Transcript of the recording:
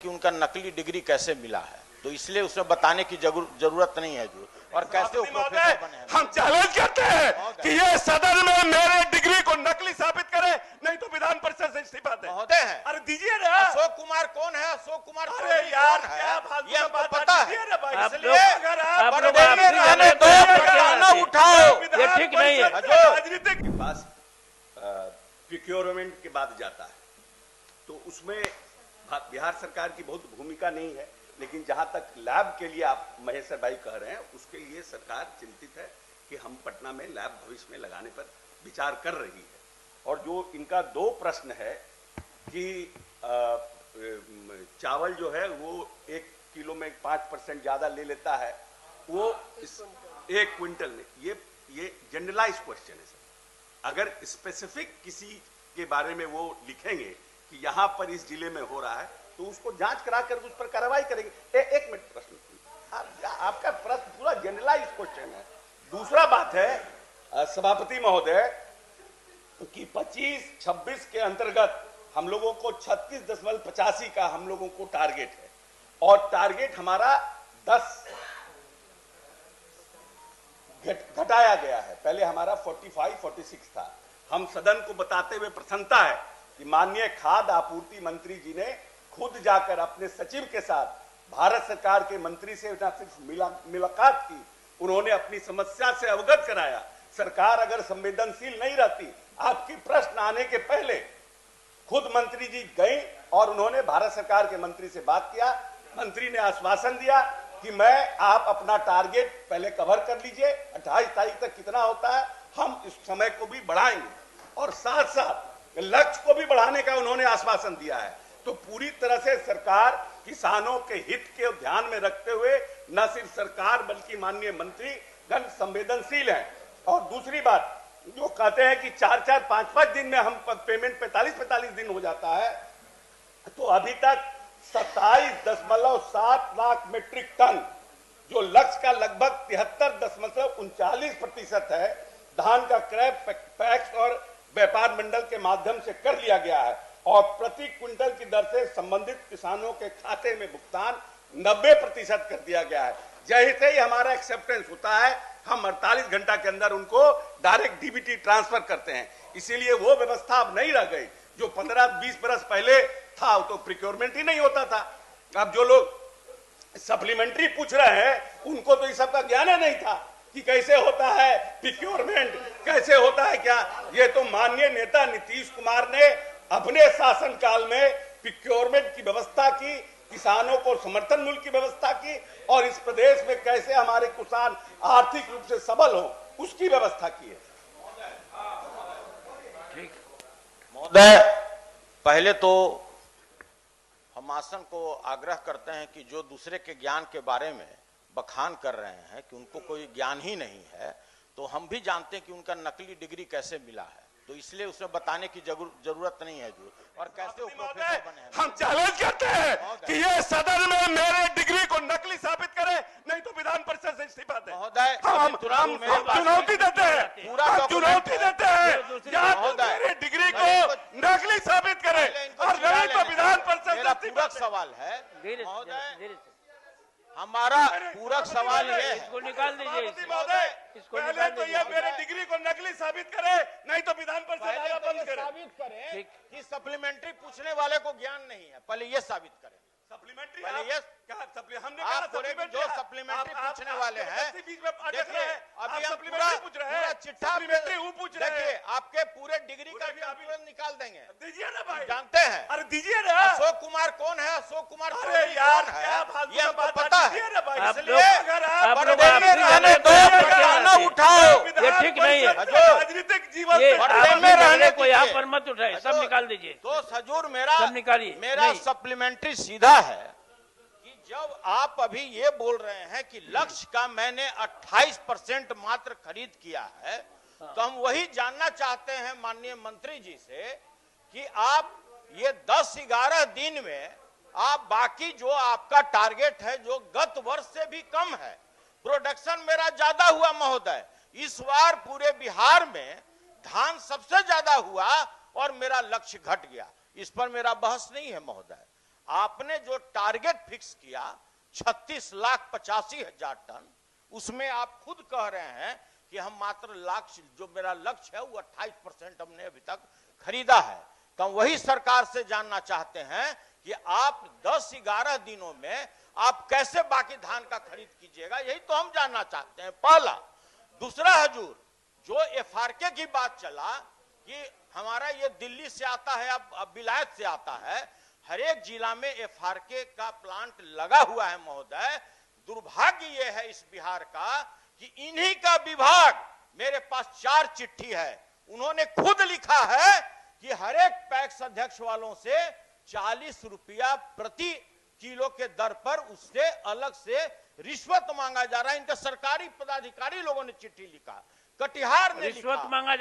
कि उनका नकली डिग्री कैसे मिला है, तो इसलिए उसमें बताने की जरूरत नहीं है जो और कैसे वो प्रोफेसर बने हैं। हम चैलेंज करते हैं कि ये सदन में मेरे डिग्री को नकली साबित करे, नहीं तो विधान परिषद से इस्तीफा दे। महोदय है, अरे दीजिए ना। अशोक कुमार कौन है? अशोक कुमार अरे यार क्या फालतू ये का हमको बात पता है, इसलिए अगर आप पर्दे में रहने दो, ना उठाओ, ये ठीक नहीं है। राजनीतिक के पास प्रोक्योरमेंट के बाद जाता है, तो उसमें बिहार सरकार की बहुत भूमिका नहीं है। लेकिन जहां तक लैब के लिए आप महेश्वर भाई कह रहे हैं, उसके लिए सरकार चिंतित है कि हम पटना में लैब भविष्य में लगाने पर विचार कर रही है। और जो इनका दो प्रश्न है कि चावल जो है वो 1 किलो में 5% ज्यादा ले लेता है, वो 1 क्विंटल में, ये जनरलाइज क्वेश्चन है सर। अगर स्पेसिफिक किसी के बारे में वो लिखेंगे कि यहां पर इस जिले में हो रहा है, तो उसको जांच कराकर उस पर कार्रवाई करेंगे। एक मिनट प्रश्न, आपका प्रश्न पूरा जनरलाइज क्वेश्चन है। दूसरा बात है सभापति महोदय कि 25-26 के अंतर्गत हम लोगों को 36.85 का हम लोगों को टारगेट है, और टारगेट हमारा 10 घटाया गया है। पहले हमारा 45-46 था। हम सदन को बताते हुए प्रसन्नता है कि माननीय खाद्य आपूर्ति मंत्री जी ने खुद जाकर अपने सचिव के साथ भारत सरकार के मंत्री से न सिर्फ मुलाकात की, उन्होंने अपनी समस्या से अवगत कराया। सरकार अगर संवेदनशील नहीं रहती, आपके प्रश्न आने के पहले खुद मंत्री जी गए और उन्होंने भारत सरकार के मंत्री से बात किया। मंत्री ने आश्वासन दिया कि आप अपना टारगेट पहले कवर कर लीजिए, 28 तारीख तक कितना होता है हम इस समय को भी बढ़ाएंगे, और साथ साथ लक्ष्य को भी बढ़ाने का उन्होंने आश्वासन दिया है। तो पूरी तरह से सरकार किसानों के हित के ध्यान में रखते हुए न सिर्फ सरकार बल्कि माननीय मंत्री गण संवेदनशील हैं। और दूसरी बात, जो कहते हैं कि 4-4, 5-5 दिन में हम पेमेंट 45-45 दिन हो जाता है, तो अभी तक 27.7 लाख मीट्रिक टन, जो लक्ष्य का लगभग 73.39% है, धान का क्रय पैक्स और व्यापार मंडल के माध्यम से कर लिया गया है, और प्रति क्विंटल की दर से संबंधित किसानों के खाते में भुगतान 90% कर दिया गया है। जैसे ही हमारा एक्सेप्टेंस होता है, हम 48 घंटा के अंदर उनको डायरेक्ट डीबीटी ट्रांसफर करते हैं। इसीलिए वो व्यवस्था अब नहीं रह गई जो 15-20 बरस पहले था, तो प्रोक्योरमेंट ही नहीं होता था। अब जो लोग सप्लीमेंट्री पूछ रहे हैं, उनको तो इस सब का ज्ञान ही नहीं था कि कैसे होता है प्रोक्योरमेंट, कैसे होता है क्या। ये तो माननीय नेता नीतीश कुमार ने अपने शासन काल में प्रोक्योरमेंट की व्यवस्था की, किसानों को समर्थन मूल्य की व्यवस्था की, और इस प्रदेश में कैसे हमारे किसान आर्थिक रूप से सबल हो, उसकी व्यवस्था की है। महोदय, पहले तो हम आसन को आग्रह करते हैं कि जो दूसरे के ज्ञान के बारे में बखान कर रहे हैं कि उनको कोई ज्ञान ही नहीं है, तो हम भी जानते हैं कि उनका नकली डिग्री कैसे मिला है, तो इसलिए उसमें बताने की जरूरत नहीं है जो और कैसे वो प्रोफेसर बने हैं। हम चैलेंज करते हैं कि ये सदन में मेरे डिग्री को नकली साबित करे, नहीं तो विधान परिषद से इस्तीफा दे। महोदय, हम चुनौती देते हैं, चुनौती देते हैं, या तो मेरे डिग्री को नकली साबित करे और नहीं तो विधान परिषद। मेरा पूरक सवाल है महोदय, हमारा पूरक सवाल ये है, इसको निकाल दीजिए, इसको पहले तो ये मेरे डिग्री को नकली साबित करे, नहीं तो विधान परिषद आना बंद करे। साबित करें कि सप्लीमेंट्री पूछने वाले को ज्ञान नहीं है, पहले ये साबित करें। सप्लीमेंट्री पहले ये हमने आप जो सप्लीमेंट्री पूछने वाले हैं, देखिए अभी हम पूरा चिट्ठा पूछ रहे हैं, आपके पूरे डिग्री का विवरण निकाल देंगे। दीजिए ना भाई, जानते हैं? अरे दीजिए ना। अशोक कुमार कौन है? अशोक कुमार अरे यार क्या फालतू ये का हमको बात पता है, इसलिए पर्दे में रहने दो, ना उठाओ, ये ठीक नहीं है। राजनीतिक जीवन ये पर्दे में रहने को यहाँ पर मत उठाए, सब निकाल दीजिए। तो सजूर सब निकालिए। मेरा सप्लीमेंट्री सीधा है कि जब आप अभी ये बोल रहे हैं कि लक्ष्य का मैंने 28% मात्र खरीद किया है, तो हम वही जानना चाहते हैं माननीय मंत्री जी से कि आप ये 10-11 दिन में आप बाकी जो आपका टारगेट है, जो गत वर्ष से भी कम है, प्रोडक्शन मेरा ज्यादा हुआ महोदय। इस बार पूरे बिहार में धान सबसे ज्यादा हुआ और मेरा लक्ष्य घट गया। इस पर मेरा बहस नहीं है महोदय। आपने जो टारगेट फिक्स किया 36,85,000 टन, उसमें आप खुद कह रहे हैं कि हम मात्र जो मेरा लक्ष्य है वो 28% हमने अभी तक खरीदा है। तो हम वही सरकार से जानना चाहते हैं कि आप 10-11 दिनों में आप कैसे बाकी धान का खरीद कीजिएगा, यही तो हम जानना चाहते हैं। पहला। दूसरा, हजूर, जो एफआरके की बात चला कि हमारा ये दिल्ली से आता है, अब विलायत से आता है, हर एक जिला में एफआरके का प्लांट लगा हुआ है महोदय। दुर्भाग्य ये है इस बिहार का कि इन्हीं का विभाग, मेरे पास 4 चिट्ठी है, उन्होंने खुद लिखा है कि हर एक पैक्स अध्यक्ष वालों से 40 रुपया प्रति किलो के दर पर उससे अलग से रिश्वत मांगा जा रहा है। इनके सरकारी पदाधिकारी लोगों ने चिट्ठी लिखा, कटिहार ने रिश्वत लिखा। मांगा